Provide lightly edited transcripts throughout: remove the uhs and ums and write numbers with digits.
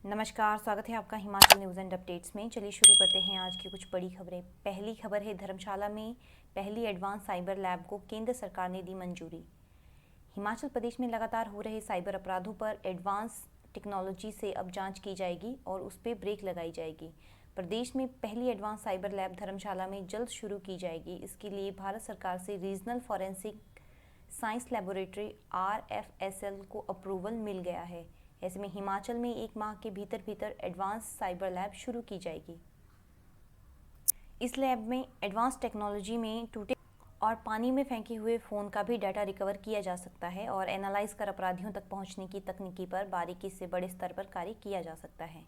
नमस्कार, स्वागत है आपका हिमाचल न्यूज़ एंड अपडेट्स में। चलिए शुरू करते हैं आज की कुछ बड़ी खबरें। पहली खबर है, धर्मशाला में पहली एडवांस साइबर लैब को केंद्र सरकार ने दी मंजूरी। हिमाचल प्रदेश में लगातार हो रहे साइबर अपराधों पर एडवांस टेक्नोलॉजी से अब जांच की जाएगी और उस पर ब्रेक लगाई जाएगी। प्रदेश में पहली एडवांस साइबर लैब धर्मशाला में जल्द शुरू की जाएगी। इसके लिए भारत सरकार से regional forensic science laboratory RFSL को अप्रूवल मिल गया है। ऐसे में हिमाचल में 1 माह के भीतर एडवांस साइबर लैब शुरू की जाएगी। इस लैब में एडवांस टेक्नोलॉजी में टूटे और पानी में फेंके हुए फ़ोन का भी डाटा रिकवर किया जा सकता है और एनालाइज कर अपराधियों तक पहुंचने की तकनीकी पर बारीकी से बड़े स्तर पर कार्य किया जा सकता है।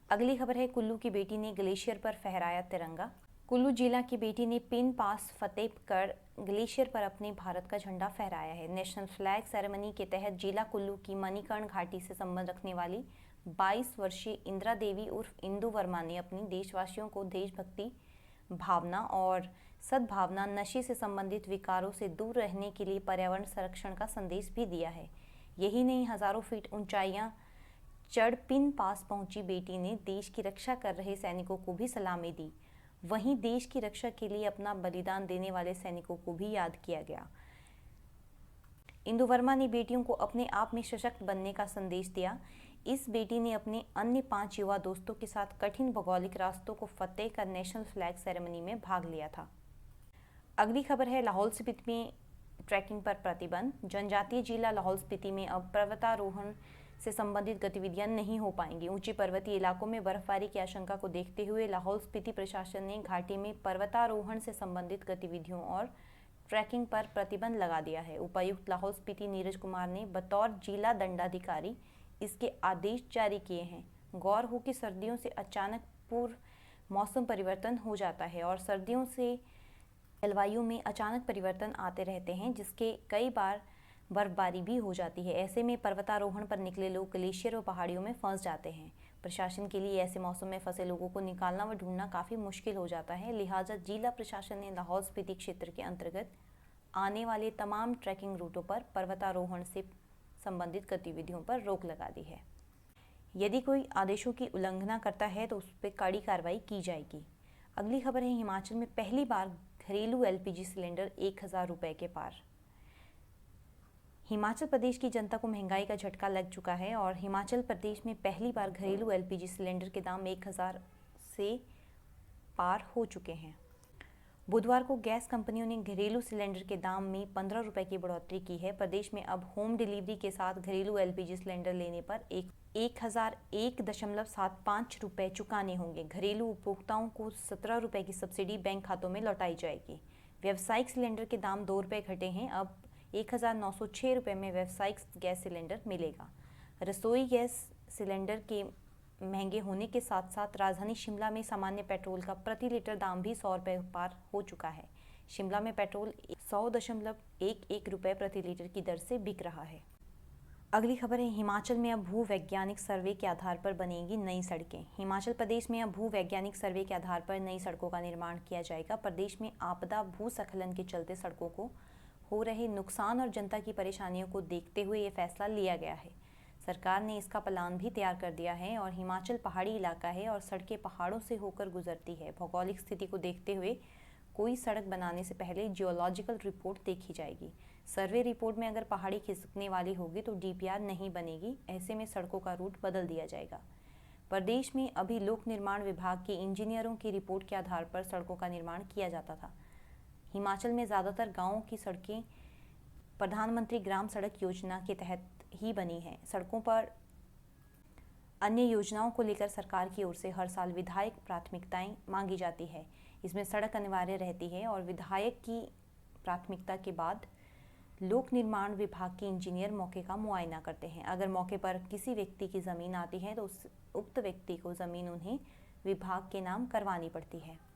अगली खबर है, कुल्लू की बेटी ने ग्लेशियर पर फहराया तिरंगा। कुल्लू जिला की बेटी ने पिन पास फतेह कर ग्लेशियर पर अपने भारत का झंडा फहराया है। नेशनल फ्लैग सेरेमनी के तहत जिला कुल्लू की मणिकर्ण घाटी से संबंध रखने वाली 22 वर्षीय इंदिरा देवी उर्फ इंदु वर्मा ने अपनी देशवासियों को देशभक्ति भावना और सद्भावना, नशे से संबंधित विकारों से दूर रहने के लिए पर्यावरण संरक्षण का संदेश भी दिया है। यही नहीं, हजारों फीट ऊंचाइयां चढ़ पिन पास पहुंची बेटी ने देश की रक्षा कर रहे सैनिकों को भी सलामी दी। वहीं देश की रक्षा के लिए अपना बलिदान देने वाले सैनिकों को भी याद किया गया। इंदु वर्मा ने बेटियों को अपने आप में सशक्त बनने का संदेश दिया। इस बेटी ने अपने अन्य 5 युवा दोस्तों के साथ कठिन भौगोलिक रास्तों को फतेह कर नेशनल फ्लैग सेरेमनी में भाग लिया था। अगली खबर है, लाहौल स्पीति में ट्रैकिंग पर प्रतिबंध। जनजातीय जिला लाहौल स्पीति में अब पर्वतारोहण से संबंधित गतिविधियां नहीं हो पाएंगी। ऊंची पर्वतीय इलाकों में बर्फबारी की आशंका को देखते हुए लाहौल स्पीति प्रशासन ने घाटी में पर्वतारोहण से संबंधित गतिविधियों और ट्रैकिंग पर प्रतिबंध लगा दिया है। उपायुक्त लाहौल स्पीति नीरज कुमार ने बतौर जिला दंडाधिकारी इसके आदेश जारी किए हैं। गौर हो कि सर्दियों से अचानक पूर्व मौसम परिवर्तन हो जाता है और सर्दियों से जलवायु में अचानक परिवर्तन आते रहते हैं, जिसके कई बार बर्फबारी भी हो जाती है। ऐसे में पर्वतारोहण पर निकले लोग ग्लेशियर व पहाड़ियों में फंस जाते हैं। प्रशासन के लिए ऐसे मौसम में फंसे लोगों को निकालना व ढूंढना काफ़ी मुश्किल हो जाता है। लिहाजा जिला प्रशासन ने लाहौल स्पीति क्षेत्र के अंतर्गत आने वाले तमाम ट्रैकिंग रूटों पर पर्वतारोहण से संबंधित गतिविधियों पर रोक लगा दी है। यदि कोई आदेशों की उल्लंघना करता है तो उस पर कड़ी कार्रवाई की जाएगी। अगली खबर है, हिमाचल में पहली बार घरेलू LPG सिलेंडर 1000 रुपये के पार। हिमाचल प्रदेश की जनता को महंगाई का झटका लग चुका है और हिमाचल प्रदेश में पहली बार घरेलू LPG सिलेंडर के दाम 1000 से पार हो चुके हैं। बुधवार को गैस कंपनियों ने घरेलू सिलेंडर के दाम में 15 रुपये की बढ़ोतरी की है। प्रदेश में अब होम डिलीवरी के साथ घरेलू LPG सिलेंडर लेने पर 1001.75 रुपये चुकाने होंगे। घरेलू उपभोक्ताओं को 17 रुपये की सब्सिडी बैंक खातों में लौटाई जाएगी। व्यावसायिक सिलेंडर के दाम 2 रुपये घटे हैं। अब 1906 रुपये में व्यावसायिक गैस सिलेंडर मिलेगा। रसोई गैस सिलेंडर के महंगे होने के साथ साथ राजधानी शिमला में सामान्य पेट्रोल का प्रति लीटर दाम भी 100 रुपये पार हो चुका है। शिमला में पेट्रोल 100.11 रुपये प्रति लीटर की दर से बिक रहा है। अगली खबर है, हिमाचल में अब भू-वैज्ञानिक सर्वे के आधार पर बनेगी नई सड़कें। हिमाचल प्रदेश में अब भू-वैज्ञानिक सर्वे के आधार पर नई सड़कों का निर्माण किया जाएगा। प्रदेश में आपदा भूस्खलन के चलते सड़कों को हो रहे नुकसान और जनता की परेशानियों को देखते हुए ये फैसला लिया गया है। सरकार ने इसका प्लान भी तैयार कर दिया है और हिमाचल पहाड़ी इलाका है और सड़कें पहाड़ों से होकर गुजरती है। भौगोलिक स्थिति को देखते हुए कोई सड़क बनाने से पहले जियोलॉजिकल रिपोर्ट देखी जाएगी। सर्वे रिपोर्ट में अगर पहाड़ी खिसकने वाली होगी तो DPR नहीं बनेगी। ऐसे में सड़कों का रूट बदल दिया जाएगा। प्रदेश में अभी लोक निर्माण विभाग के इंजीनियरों की रिपोर्ट के आधार पर सड़कों का निर्माण किया जाता था। हिमाचल में ज़्यादातर गाँवों की सड़कें प्रधानमंत्री ग्राम सड़क योजना के तहत ही बनी हैं। सड़कों पर अन्य योजनाओं को लेकर सरकार की ओर से हर साल विधायक प्राथमिकताएं मांगी जाती है। इसमें सड़क अनिवार्य रहती है और विधायक की प्राथमिकता के बाद लोक निर्माण विभाग के इंजीनियर मौके का मुआयना करते हैं। अगर मौके पर किसी व्यक्ति की ज़मीन आती है तो उस उक्त व्यक्ति को ज़मीन उन्हें विभाग के नाम करवानी पड़ती है।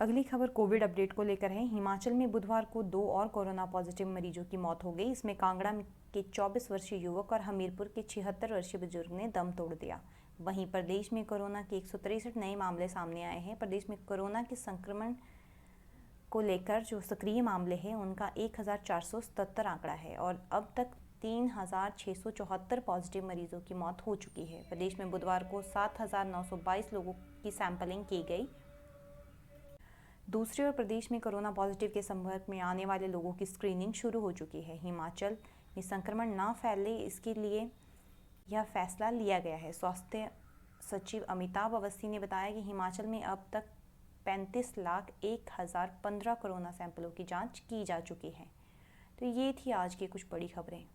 अगली खबर कोविड अपडेट को लेकर है। हिमाचल में बुधवार को 2 और कोरोना पॉजिटिव मरीजों की मौत हो गई। इसमें कांगड़ा के 24 वर्षीय युवक और हमीरपुर के 76 वर्षीय बुजुर्ग ने दम तोड़ दिया। वहीं प्रदेश में कोरोना के 163 नए मामले सामने आए हैं। प्रदेश में कोरोना के संक्रमण को लेकर जो सक्रिय मामले हैं उनका 1477 आंकड़ा है और अब तक 3,674 पॉजिटिव मरीजों की मौत हो चुकी है। प्रदेश में बुधवार को 7,922 लोगों की सैंपलिंग की गई। दूसरी ओर प्रदेश में कोरोना पॉजिटिव के संपर्क में आने वाले लोगों की स्क्रीनिंग शुरू हो चुकी है। हिमाचल में संक्रमण न फैले, इसके लिए यह फैसला लिया गया है। स्वास्थ्य सचिव अमिताभ अवस्थी ने बताया कि हिमाचल में अब तक 35,01,015 कोरोना सैंपलों की जांच की जा चुकी है। तो ये थी आज की कुछ बड़ी खबरें।